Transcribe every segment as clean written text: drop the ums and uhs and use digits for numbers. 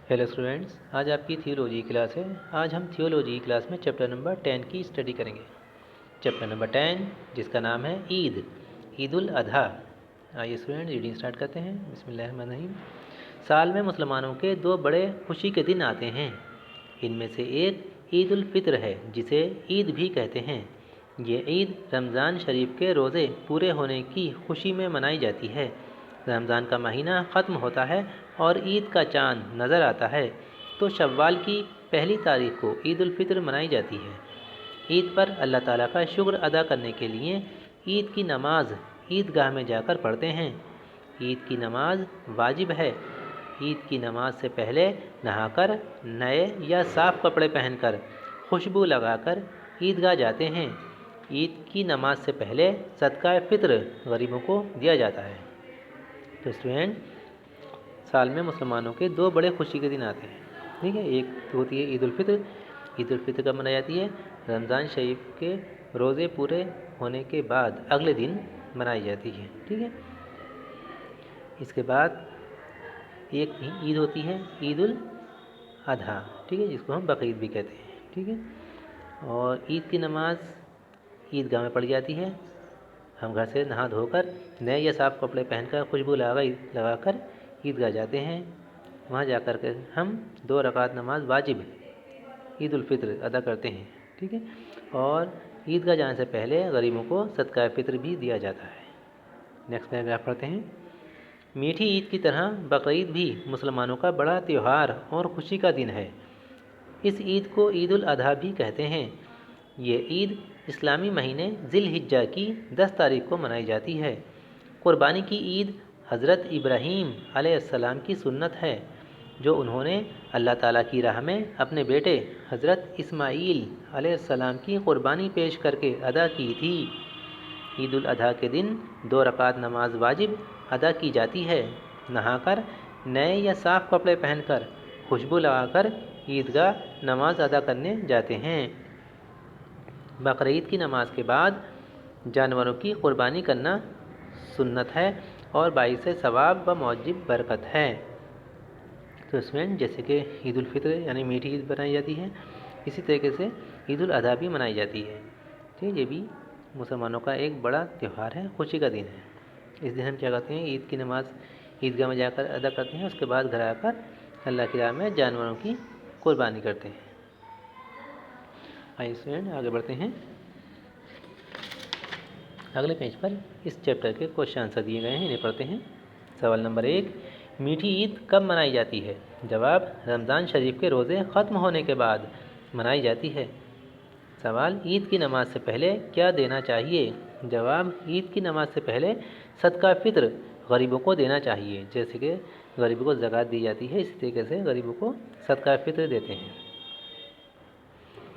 Hello students, आज आपकी theology class है। आज हम थियोलॉजी क्लास में चैप्टर नंबर 10 की स्टडी करेंगे। चैप्टर नंबर 10 जिसका नाम है ईद उल अधा। आइए स्टूडेंट रीडिंग स्टार्ट करते हैं। बिस्मिल्लाहिर्रहमानिर्रहीम। साल में मुसलमानों के दो बड़े खुशी के दिन आते हैं। इनमें से एक ईद उल फित्र है, जिसे ईद भी कहते हैं। ये ईद रमज़ान शरीफ के रोज़े पूरे होने की खुशी में मनाई जाती है। रमज़ान का महीना ख़त्म होता है और ईद का चाँद नज़र आता है तो शव्वाल की पहली तारीख को ईद उल फित्र मनाई जाती है। ईद पर अल्लाह ताला का शुक्र अदा करने के लिए ईद की नमाज ईदगाह में जाकर पढ़ते हैं। ईद की नमाज वाजिब है। ईद की नमाज से पहले नहाकर नए या साफ़ कपड़े पहनकर खुशबू लगाकर ईदगाह जाते हैं। ईद की नमाज से पहले सदका फित्र गरीबों को दिया जाता है। तो स्टूडेंट, साल में मुसलमानों के दो बड़े खुशी के दिन आते हैं, ठीक है। एक तो होती है ईद उल फित्र। ईद उल फित्र कब मनाई जाती है? रमज़ान शरीफ के रोज़े पूरे होने के बाद अगले दिन मनाई जाती है, ठीक है। इसके बाद एक ईद होती है ईद उल अधा, ठीक है, जिसको हम बकरीद भी कहते हैं, ठीक है। और ईद की नमाज ईदगाह में पढ़ी जाती है। हम घर से नहा धोकर नए या साफ़ कपड़े पहनकर खुशबू लगाकर ईदगाह जाते हैं। वहाँ जाकर के हम 2 रकात नमाज वाजिब ईद उल फित्र अदा करते हैं, ठीक है। और ईदगाह जाने से पहले गरीबों को सदका फित्र भी दिया जाता है। नेक्स्ट पैराग्राफ पढ़ते हैं। मीठी ईद की तरह बकरीद भी मुसलमानों का बड़ा त्यौहार और खुशी का दिन है। इस ईद को ईद उल अधा भी कहते हैं। ये ईद इस्लामी महीने ज़िल-हिज्जा की 10 तारीख को मनाई जाती है। कुर्बानी की ईद हज़रत इब्राहीम अलैहिस्सलाम की सुन्नत है, जो उन्होंने अल्लाह ताला की राह में अपने बेटे हज़रत इस्माईल अलैहिस्सलाम की कुर्बानी पेश करके अदा की थी। ईद उल अधा के दिन 2 रकात नमाज वाजिब अदा की जाती है। नहाकर नए या साफ़ कपड़े पहनकर खुशबू लगाकर ईदगाह नमाज अदा करने जाते हैं। बकरीद की नमाज के बाद जानवरों की कुर्बानी करना सुन्नत है और बाइस सवाब व मौजिब बरकत है। तो स्टूडेंट, जैसे कि ईद उल फित्र यानी मीठी ईद बनाई जाती है, इसी तरीके से ईद उल अधा भी मनाई जाती है, ठीक। ये भी मुसलमानों का एक बड़ा त्यौहार है, खुशी का दिन है। इस दिन हम क्या करते हैं? ईद की नमाज ईदगाह में जाकर अदा करते हैं। उसके बाद घर आकर अल्लाह की राह में जानवरों की कुर्बानी करते हैं। आइए स्टूडेंट आगे बढ़ते हैं। अगले पेज पर इस चैप्टर के क्वेश्चन आंसर दिए गए हैं, इन्हें पढ़ते हैं। सवाल नंबर 1, मीठी ईद कब मनाई जाती है? जवाब, रमज़ान शरीफ के रोज़े ख़त्म होने के बाद मनाई जाती है। सवाल, ईद की नमाज से पहले क्या देना चाहिए? जवाब, ईद की नमाज से पहले सदका फित्र गरीबों को देना चाहिए। जैसे कि गरीबों को ज़कात दी जाती है, इसी तरीके से गरीबों को सदका फित्र देते हैं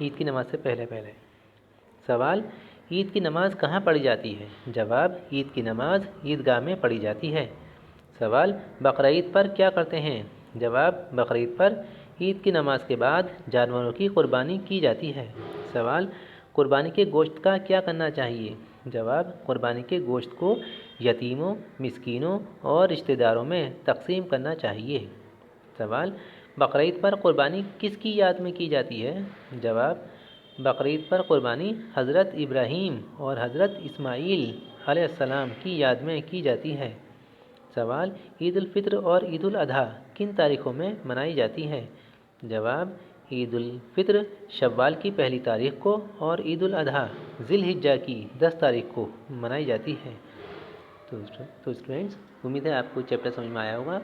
ईद की नमाज से पहले। सवाल, ईद की नमाज कहाँ पढ़ी जाती है? जवाब, ईद की नमाज ईदगाह में पढ़ी जाती है। सवाल, बकरीद पर क्या करते हैं? जवाब, बकरीद पर ईद की नमाज के बाद जानवरों की कुर्बानी की जाती है। सवाल, कुर्बानी के गोश्त का क्या करना चाहिए? जवाब, कुर्बानी के गोश्त को यतीमों, मिस्कीनों और रिश्तेदारों में तकसीम करना चाहिए। सवाल, बकरीद पर कुर्बानी किसकी याद में की जाती है? जवाब, बकरीद पर कुर्बानी हज़रत इब्राहीम और हज़रत इस्माईल अलैहिस्सलाम की याद में की जाती है। सवाल, ईद उल फित्र और ईद उल अधा किन तारीख़ों में मनाई जाती है? जवाब, ईद उल फित्र शव्वाल की पहली तारीख को और ईद उल अधा ज़िल-हिज्जा की 10 तारीख को मनाई जाती है। तो स्टूडेंट्स, उम्मीद है आपको चैप्टर समझ में आया होगा।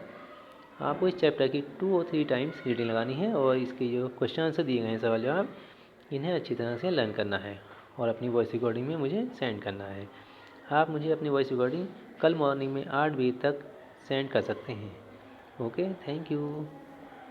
आपको इस चैप्टर की 2 और 3 टाइम्स रीडिंग लगानी है और इसके जो क्वेश्चन आंसर दिए गए हैं, सवाल जवाब, इन्हें अच्छी तरह से लर्न करना है और अपनी वॉइस रिकॉर्डिंग में मुझे सेंड करना है। आप मुझे अपनी वॉइस रिकॉर्डिंग कल मॉर्निंग में 8 बजे तक सेंड कर सकते हैं। Okay, thank you.